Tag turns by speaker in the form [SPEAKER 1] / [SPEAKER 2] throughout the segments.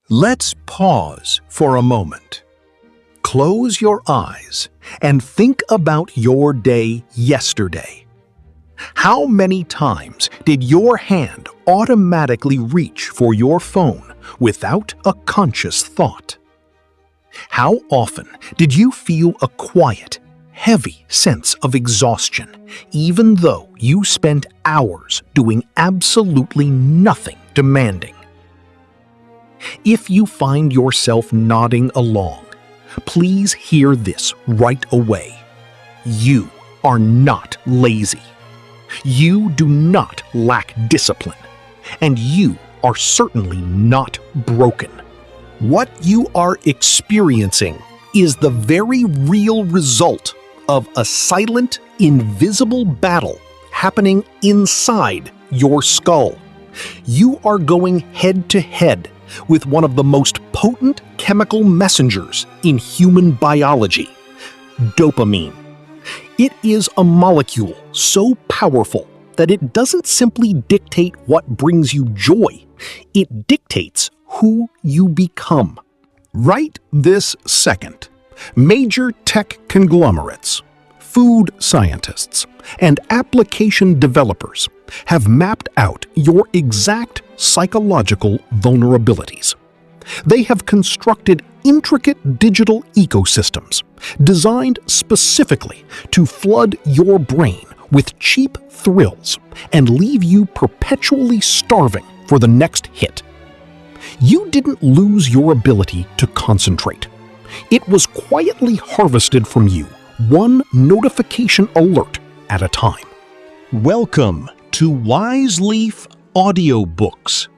[SPEAKER 1] Let's pause for a moment. Close your eyes and think about your day yesterday. How many times did your hand automatically reach for your phone without a conscious thought? How often did you feel a quiet, heavy sense of exhaustion, even though you spent hours doing absolutely nothing demanding? If you find yourself nodding along, please hear this right away. You are not lazy. You do not lack discipline, and you are certainly not broken. What you are experiencing is the very real result of a silent, invisible battle happening inside your skull. You are going head to head with one of the most potent chemical messengers in human biology, dopamine. It is a molecule so powerful that it doesn't simply dictate what brings you joy, it dictates who you become. Right this second, major tech conglomerates, food scientists, and application developers have mapped out your exact psychological vulnerabilities. They have constructed intricate digital ecosystems designed specifically to flood your brain with cheap thrills and leave you perpetually starving for the next hit. You didn't lose your ability to concentrate. It was quietly harvested from you, one notification alert at a time. Welcome to Wise Leaf Audiobooks.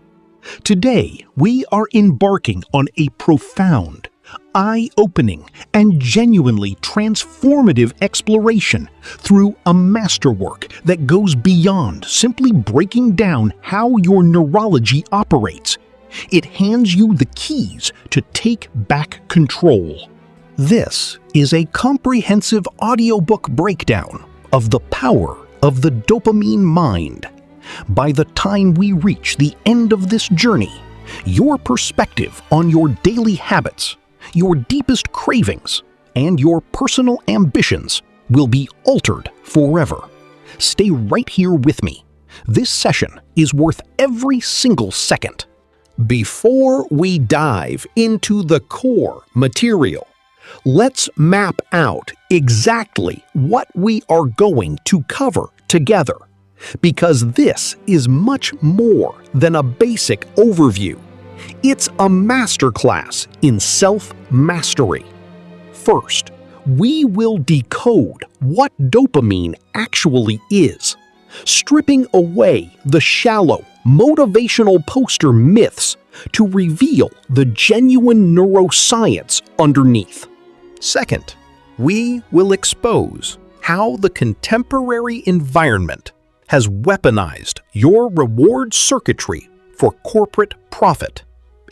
[SPEAKER 1] Today, we are embarking on a profound, eye-opening, and genuinely transformative exploration through a masterwork that goes beyond simply breaking down how your neurology operates. It hands you the keys to take back control. This is a comprehensive audiobook breakdown of the power of the dopamine mind. By the time we reach the end of this journey, your perspective on your daily habits, your deepest cravings, and your personal ambitions will be altered forever. Stay right here with me. This session is worth every single second. Before we dive into the core material, let's map out exactly what we are going to cover together, because this is much more than a basic overview. It's a masterclass in self-mastery. First, we will decode what dopamine actually is, stripping away the shallow, motivational poster myths to reveal the genuine neuroscience underneath. Second, we will expose how the contemporary environment has weaponized your reward circuitry for corporate profit,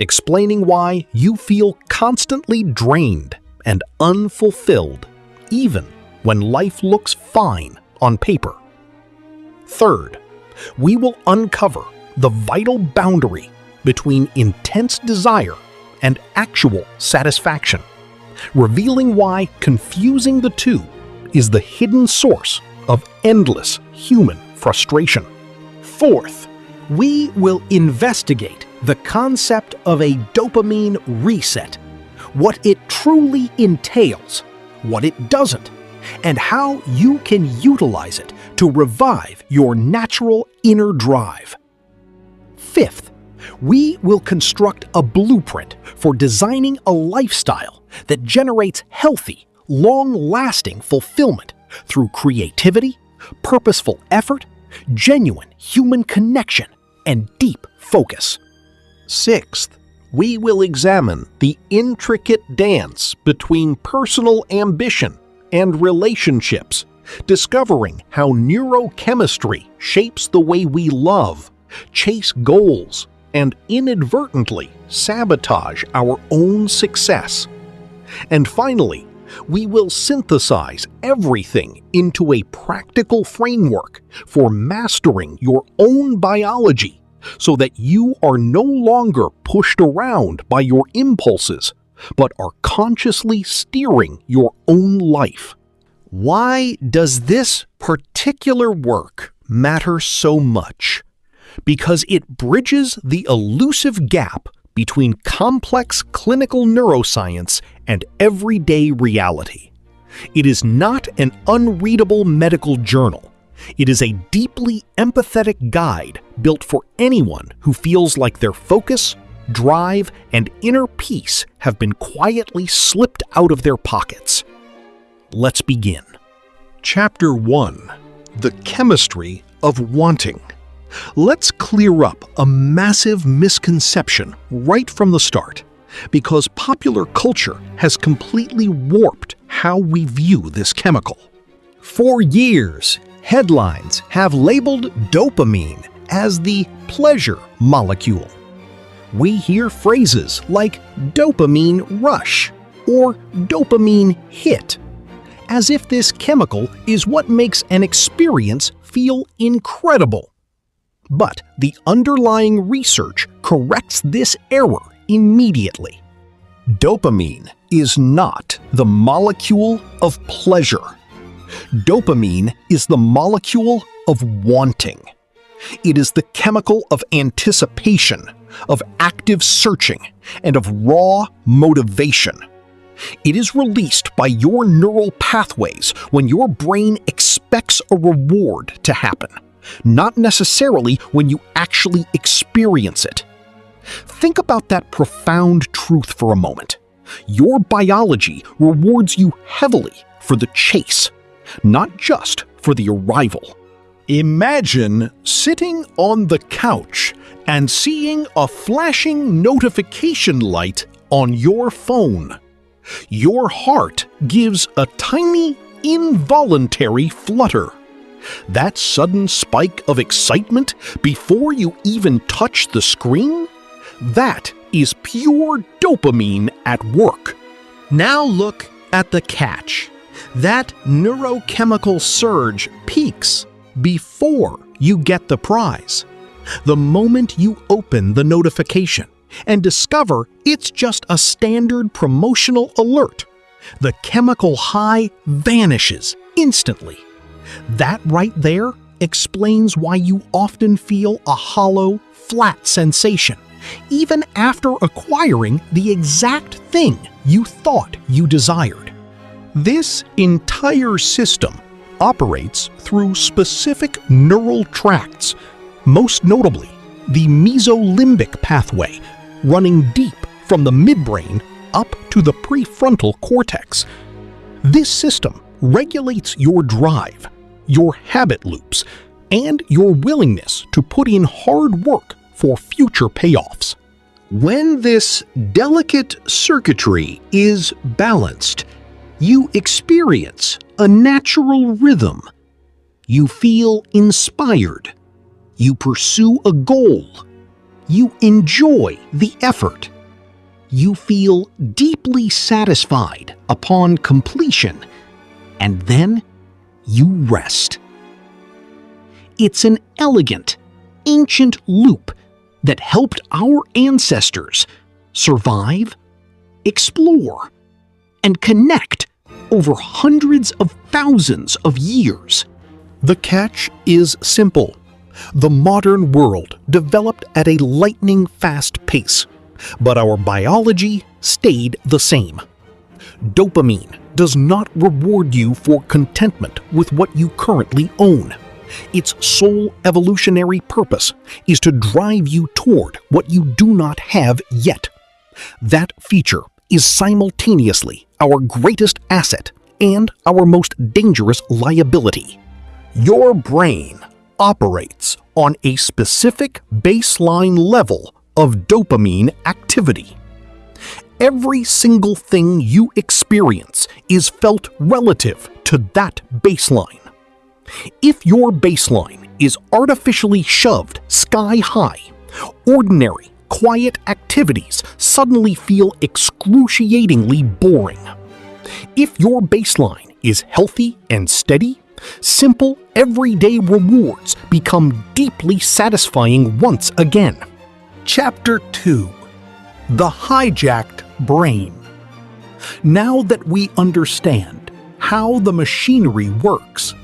[SPEAKER 1] explaining why you feel constantly drained and unfulfilled, even when life looks fine on paper. Third, we will uncover the vital boundary between intense desire and actual satisfaction, revealing why confusing the two is the hidden source of endless human frustration. Fourth, we will investigate the concept of a dopamine reset, what it truly entails, what it doesn't, and how you can utilize it to revive your natural inner drive. Fifth, we will construct a blueprint for designing a lifestyle that generates healthy, long-lasting fulfillment through creativity, purposeful effort, genuine human connection, and deep focus. Sixth, we will examine the intricate dance between personal ambition and relationships, discovering how neurochemistry shapes the way we love, chase goals, and inadvertently sabotage our own success. And finally, we will synthesize everything into a practical framework for mastering your own biology so that you are no longer pushed around by your impulses, but are consciously steering your own life. Why does this particular work matter so much? Because it bridges the elusive gap between complex clinical neuroscience and everyday reality. It is not an unreadable medical journal. It is a deeply empathetic guide built for anyone who feels like their focus, drive, and inner peace have been quietly slipped out of their pockets. Let's begin. Chapter 1: The Chemistry of Wanting. Let's clear up a massive misconception right from the start, because popular culture has completely warped how we view this chemical. For years, headlines have labeled dopamine as the pleasure molecule. We hear phrases like dopamine rush or dopamine hit, as if this chemical is what makes an experience feel incredible. But the underlying research corrects this error immediately. Dopamine is not the molecule of pleasure. Dopamine is the molecule of wanting. It is the chemical of anticipation, of active searching, and of raw motivation. It is released by your neural pathways when your brain expects a reward to happen, not necessarily when you actually experience it. Think about that profound truth for a moment. Your biology rewards you heavily for the chase, not just for the arrival. Imagine sitting on the couch and seeing a flashing notification light on your phone. Your heart gives a tiny, involuntary flutter. That sudden spike of excitement before you even touch the screen? That is pure dopamine at work. Now look at the catch. That neurochemical surge peaks before you get the prize. The moment you open the notification and discover it's just a standard promotional alert, the chemical high vanishes instantly. That right there explains why you often feel a hollow, flat sensation, even after acquiring the exact thing you thought you desired. This entire system operates through specific neural tracts, most notably the mesolimbic pathway, running deep from the midbrain up to the prefrontal cortex. This system regulates your drive, your habit loops, and your willingness to put in hard work for future payoffs. When this delicate circuitry is balanced, you experience a natural rhythm. You feel inspired. You pursue a goal. You enjoy the effort. You feel deeply satisfied upon completion, and then you rest. It's an elegant, ancient loop that helped our ancestors survive, explore, and connect over hundreds of thousands of years. The catch is simple. The modern world developed at a lightning-fast pace, but our biology stayed the same. Dopamine does not reward you for contentment with what you currently own. Its sole evolutionary purpose is to drive you toward what you do not have yet. That feature is simultaneously our greatest asset and our most dangerous liability. Your brain operates on a specific baseline level of dopamine activity. Every single thing you experience is felt relative to that baseline. If your baseline is artificially shoved sky high, ordinary, quiet activities suddenly feel excruciatingly boring. If your baseline is healthy and steady, Simple, everyday rewards become deeply satisfying once again. Chapter 2: The Hijacked Brain. Now that we understand how the machinery works,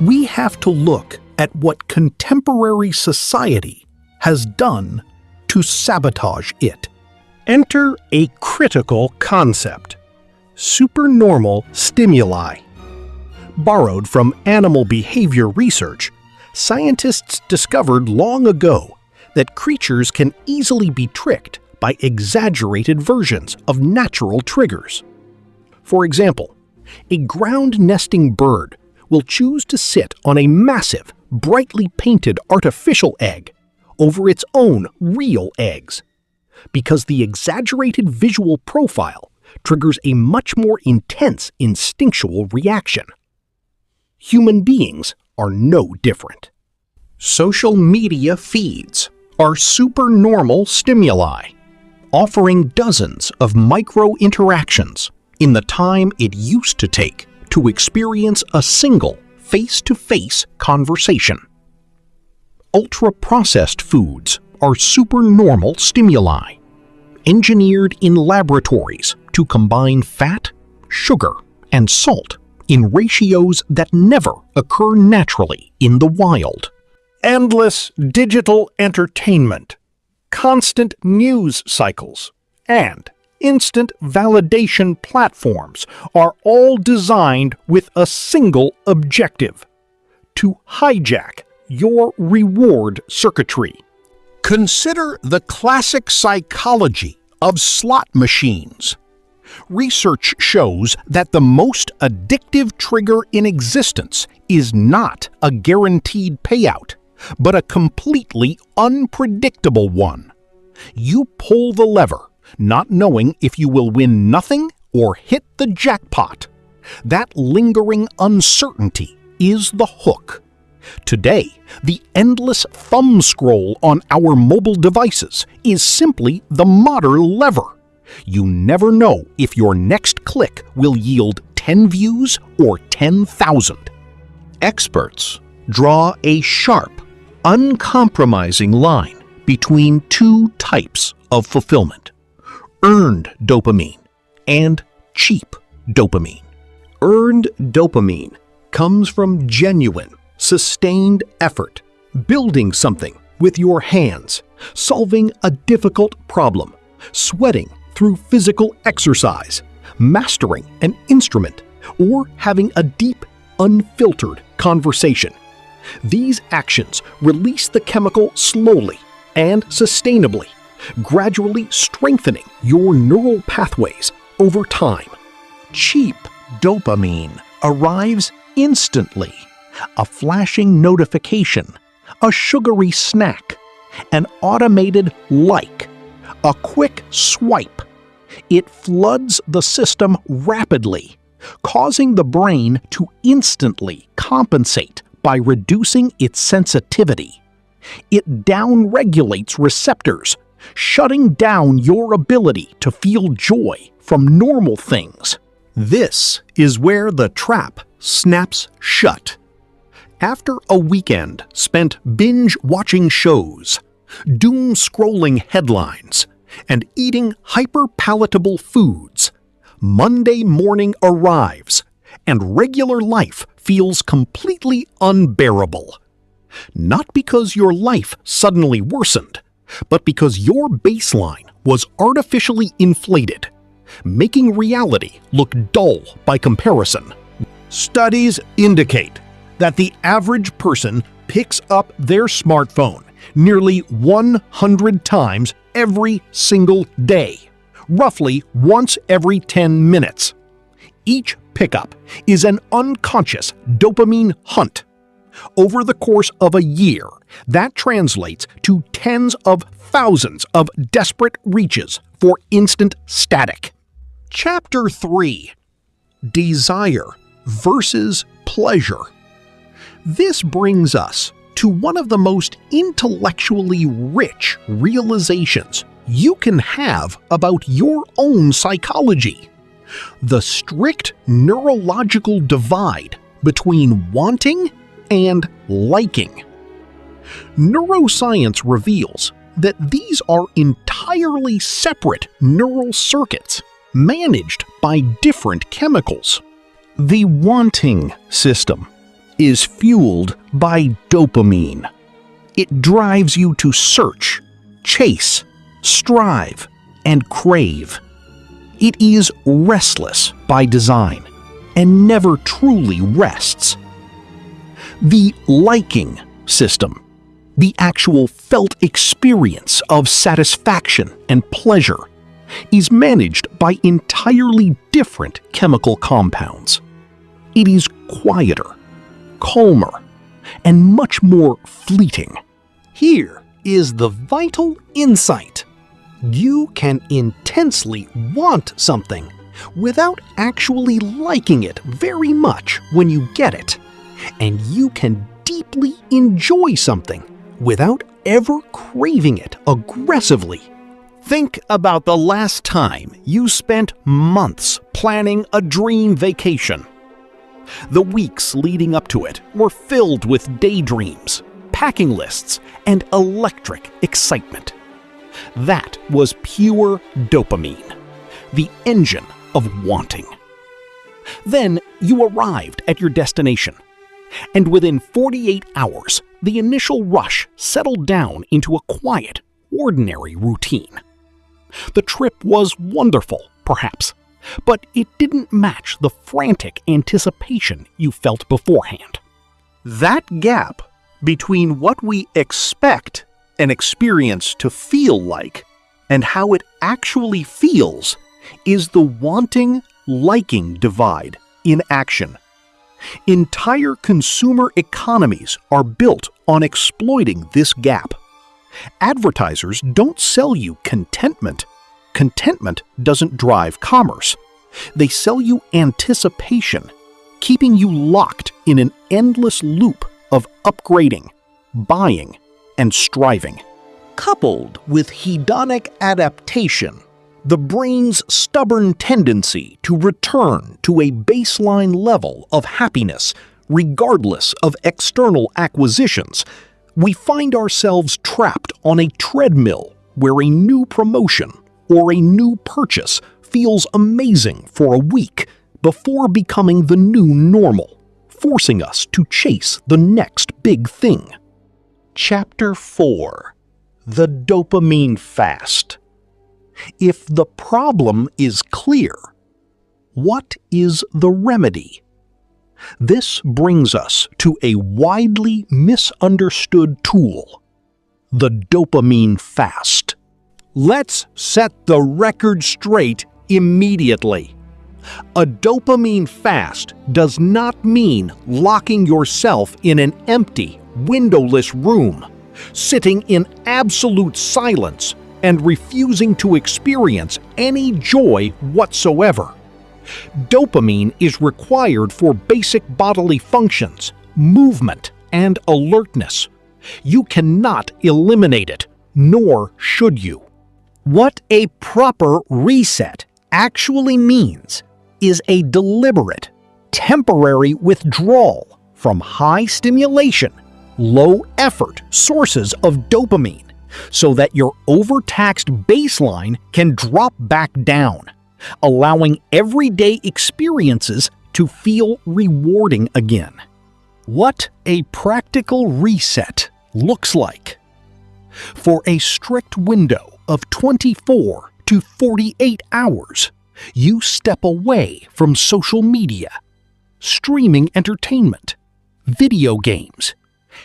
[SPEAKER 1] we have to look at what contemporary society has done to sabotage it. Enter a critical concept: supernormal stimuli. Borrowed from animal behavior research, scientists discovered long ago that creatures can easily be tricked by exaggerated versions of natural triggers. For example, a ground-nesting bird will choose to sit on a massive, brightly painted artificial egg over its own real eggs, because the exaggerated visual profile triggers a much more intense instinctual reaction. Human beings are no different. Social media feeds are supernormal stimuli, offering dozens of micro-interactions in the time it used to take to experience a single face-to-face conversation. Ultra-processed foods are supernormal stimuli, engineered in laboratories to combine fat, sugar, and salt in ratios that never occur naturally in the wild. Endless digital entertainment, constant news cycles, and instant validation platforms are all designed with a single objective: to hijack your reward circuitry. Consider the classic psychology of slot machines. Research shows that the most addictive trigger in existence is not a guaranteed payout, but a completely unpredictable one. You pull the lever, not knowing if you will win nothing or hit the jackpot. That lingering uncertainty is the hook. Today, the endless thumb scroll on our mobile devices is simply the modern lever. You never know if your next click will yield 10 views or 10,000. Experts draw a sharp, uncompromising line between two types of fulfillment: earned dopamine and cheap dopamine. Earned dopamine comes from genuine, sustained effort, building something with your hands, solving a difficult problem, sweating through physical exercise, mastering an instrument, or having a deep, unfiltered conversation. These actions release the chemical slowly and sustainably, gradually strengthening your neural pathways over time. Cheap dopamine arrives instantly: a flashing notification, a sugary snack, an automated like, a quick swipe. It floods the system rapidly, causing the brain to instantly compensate by reducing its sensitivity. It downregulates receptors, shutting down your ability to feel joy from normal things. This is where the trap snaps shut. After a weekend spent binge-watching shows, doom-scrolling headlines, and eating hyper-palatable foods, Monday morning arrives, and regular life feels completely unbearable. Not because your life suddenly worsened, but because your baseline was artificially inflated, making reality look dull by comparison. Studies indicate that the average person picks up their smartphone nearly 100 times every single day, roughly once every 10 minutes. Each pickup is an unconscious dopamine hunt. Over the course of a year, that translates to tens of thousands of desperate reaches for instant static. Chapter 3: Desire versus Pleasure. This brings us to one of the most intellectually rich realizations you can have about your own psychology: the strict neurological divide between wanting and liking. Neuroscience reveals that these are entirely separate neural circuits managed by different chemicals. The wanting system is fueled by dopamine. It drives you to search, chase, strive, and crave. It is restless by design and never truly rests. The liking system, the actual felt experience of satisfaction and pleasure, is managed by entirely different chemical compounds. It is quieter, calmer, and much more fleeting. Here is the vital insight. You can intensely want something without actually liking it very much when you get it. And you can deeply enjoy something without ever craving it aggressively. Think about the last time you spent months planning a dream vacation. The weeks leading up to it were filled with daydreams, packing lists, and electric excitement. That was pure dopamine, the engine of wanting. Then you arrived at your destination, and within 48 hours, the initial rush settled down into a quiet, ordinary routine. The trip was wonderful, perhaps, but it didn't match the frantic anticipation you felt beforehand. That gap between what we expect an experience to feel like and how it actually feels is the wanting-liking divide in action. Entire consumer economies are built on exploiting this gap. Advertisers don't sell you contentment. Contentment doesn't drive commerce. They sell you anticipation, keeping you locked in an endless loop of upgrading, buying, and striving. Coupled with hedonic adaptation, the brain's stubborn tendency to return to a baseline level of happiness regardless of external acquisitions, we find ourselves trapped on a treadmill where a new promotion or a new purchase feels amazing for a week before becoming the new normal, forcing us to chase the next big thing. Chapter 4: The Dopamine Fast. If the problem is clear, what is the remedy? This brings us to a widely misunderstood tool: the dopamine fast. Let's set the record straight immediately. A dopamine fast does not mean locking yourself in an empty, windowless room, sitting in absolute silence, and refusing to experience any joy whatsoever. Dopamine is required for basic bodily functions, movement, and alertness. You cannot eliminate it, nor should you. What a proper reset actually means is a deliberate, temporary withdrawal from high stimulation, low-effort sources of dopamine, so that your overtaxed baseline can drop back down, allowing everyday experiences to feel rewarding again. What a practical reset looks like. For a strict window of 24 to 48 hours, you step away from social media, streaming entertainment, video games,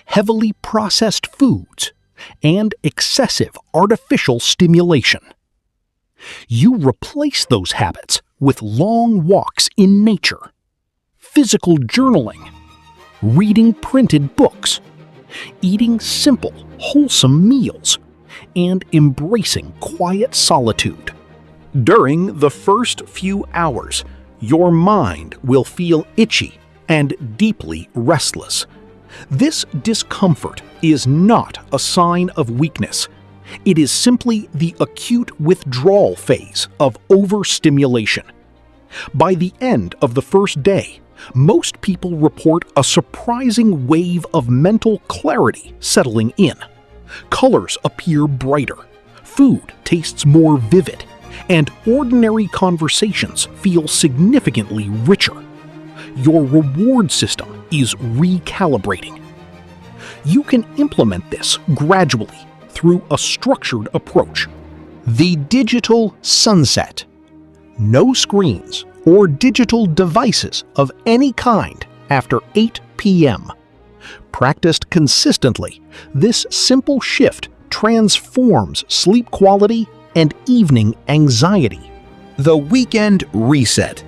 [SPEAKER 1] heavily processed foods, and excessive artificial stimulation. You replace those habits with long walks in nature, physical journaling, reading printed books, eating simple, wholesome meals, and embracing quiet solitude. During the first few hours, your mind will feel itchy and deeply restless. This discomfort is not a sign of weakness. It is simply the acute withdrawal phase of overstimulation. By the end of the first day, Most people report a surprising wave of mental clarity settling in. Colors appear brighter, food tastes more vivid, and ordinary conversations feel significantly richer. Your reward system is recalibrating. You can implement this gradually through a structured approach. The digital sunset. No screens or digital devices of any kind after 8 p.m. Practiced consistently, this simple shift transforms sleep quality and evening anxiety. The weekend reset.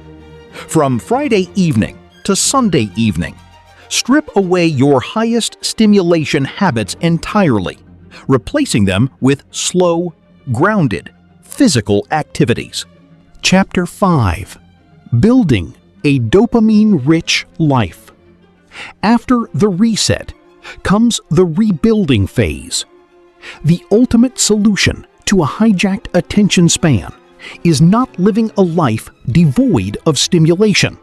[SPEAKER 1] From Friday evening to Sunday evening, strip away your highest stimulation habits entirely, replacing them with slow, grounded, physical activities. Chapter 5. Building a dopamine-rich life. After the reset comes the rebuilding phase. The ultimate solution to a hijacked attention span is not living a life devoid of stimulation.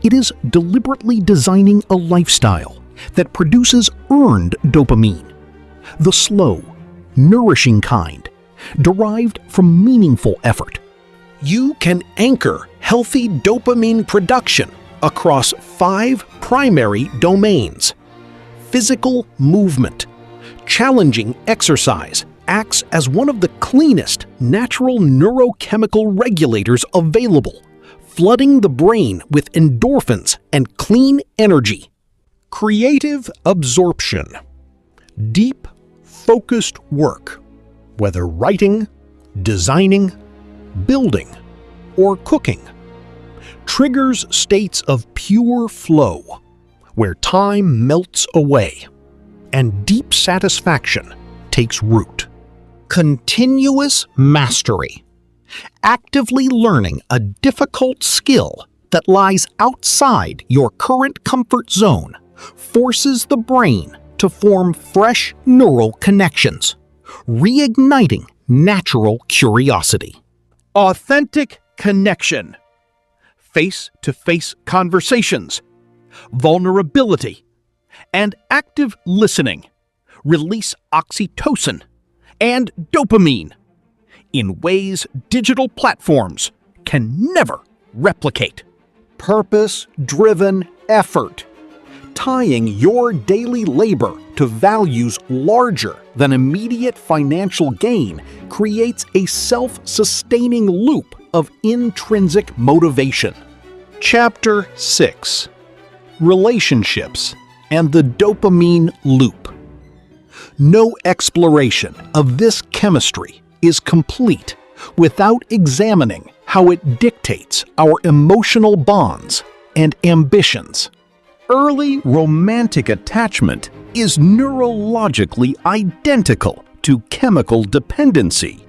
[SPEAKER 1] It is deliberately designing a lifestyle that produces earned dopamine, the slow, nourishing kind, derived from meaningful effort. You can anchor healthy dopamine production across 5 primary domains. Physical movement. Challenging exercise acts as one of the cleanest natural neurochemical regulators available, flooding the brain with endorphins and clean energy. Creative absorption. Deep, focused work, whether writing, designing, building, or cooking, triggers states of pure flow, where time melts away and deep satisfaction takes root. Continuous mastery. Actively learning a difficult skill that lies outside your current comfort zone forces the brain to form fresh neural connections, reigniting natural curiosity. Authentic connection. Face-to-face conversations, vulnerability, and active listening release oxytocin and dopamine in ways digital platforms can never replicate. Purpose-driven effort. Tying your daily labor to values larger than immediate financial gain creates a self-sustaining loop of intrinsic motivation. Chapter 6. Relationships and the dopamine loop. No exploration of this chemistry is complete without examining how it dictates our emotional bonds and ambitions. Early romantic attachment is neurologically identical to chemical dependency.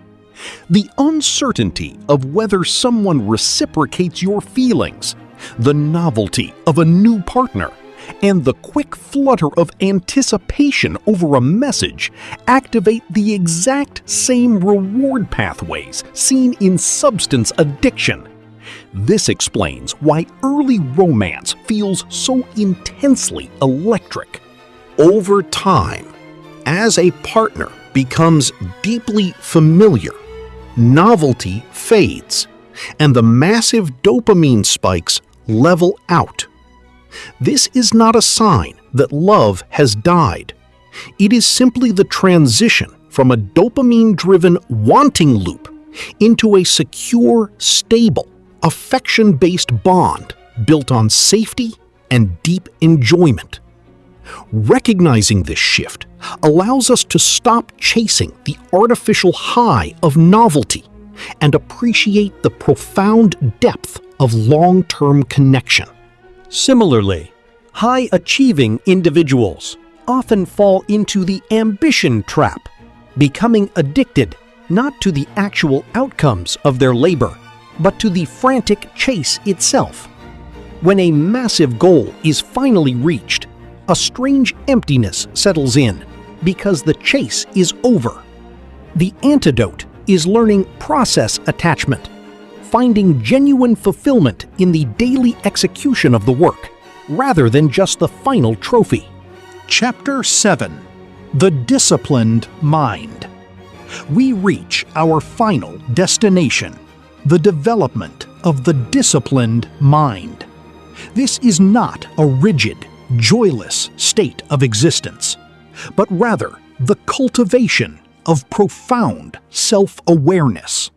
[SPEAKER 1] The uncertainty of whether someone reciprocates your feelings, the novelty of a new partner, and the quick flutter of anticipation over a message activate the exact same reward pathways seen in substance addiction. This explains why early romance feels so intensely electric. Over time, as a partner becomes deeply familiar, novelty fades, and the massive dopamine spikes level out. This is not a sign that love has died. It is simply the transition from a dopamine-driven wanting loop into a secure, stable, affection-based bond built on safety and deep enjoyment. Recognizing this shift allows us to stop chasing the artificial high of novelty and appreciate the profound depth of long-term connection. Similarly, high-achieving individuals often fall into the ambition trap, becoming addicted not to the actual outcomes of their labor, but to the frantic chase itself. When a massive goal is finally reached, a strange emptiness settles in because the chase is over. The antidote is learning process attachment, finding genuine fulfillment in the daily execution of the work, rather than just the final trophy. Chapter 7: The Disciplined Mind. We reach our final destination, the development of the disciplined mind. This is not a rigid, joyless state of existence, but rather the cultivation of profound self-awareness.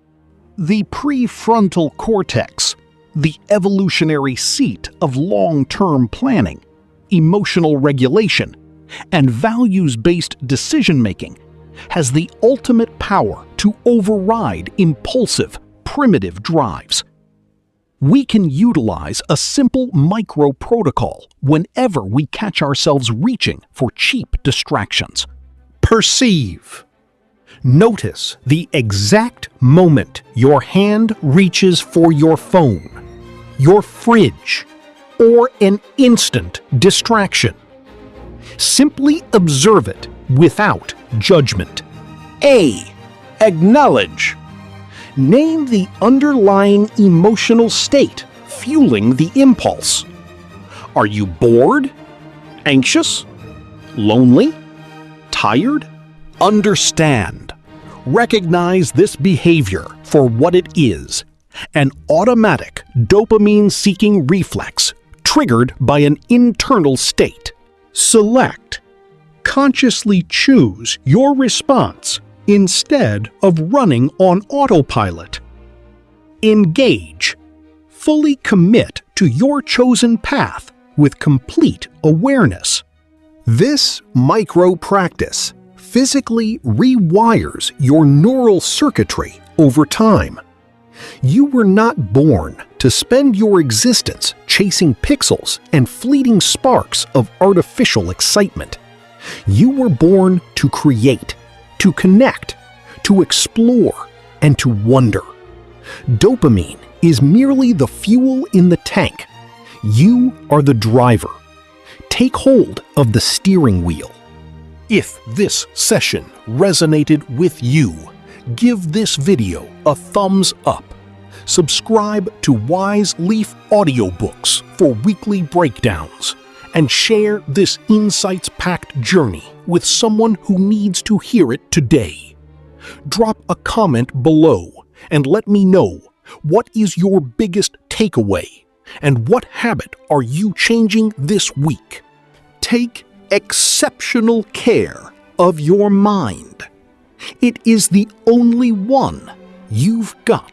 [SPEAKER 1] The prefrontal cortex, the evolutionary seat of long-term planning, emotional regulation, and values-based decision-making, has the ultimate power to override impulsive, primitive drives. We can utilize a simple micro-protocol whenever we catch ourselves reaching for cheap distractions. Perceive. Notice the exact moment your hand reaches for your phone, your fridge, or an instant distraction. Simply observe it without judgment. A. Acknowledge. Name the underlying emotional state fueling the impulse. Are you bored? Anxious? Lonely? Tired? Understand. Recognize this behavior for what it is: an automatic dopamine-seeking reflex triggered by an internal state. Select. Consciously choose your response instead of running on autopilot. Engage. Fully commit to your chosen path with complete awareness. This micro-practice physically rewires your neural circuitry over time. You were not born to spend your existence chasing pixels and fleeting sparks of artificial excitement. You were born to create, to connect, to explore, and to wonder. Dopamine is merely the fuel in the tank. You are the driver. Take hold of the steering wheel. If this session resonated with you, give this video a thumbs up. Subscribe to Wise Leaf audiobooks for weekly breakdowns, and share this insights-packed journey with someone who needs to hear it today. Drop a comment below and let me know, what is your biggest takeaway and what habit are you changing this week? Take exceptional care of your mind. It is the only one you've got.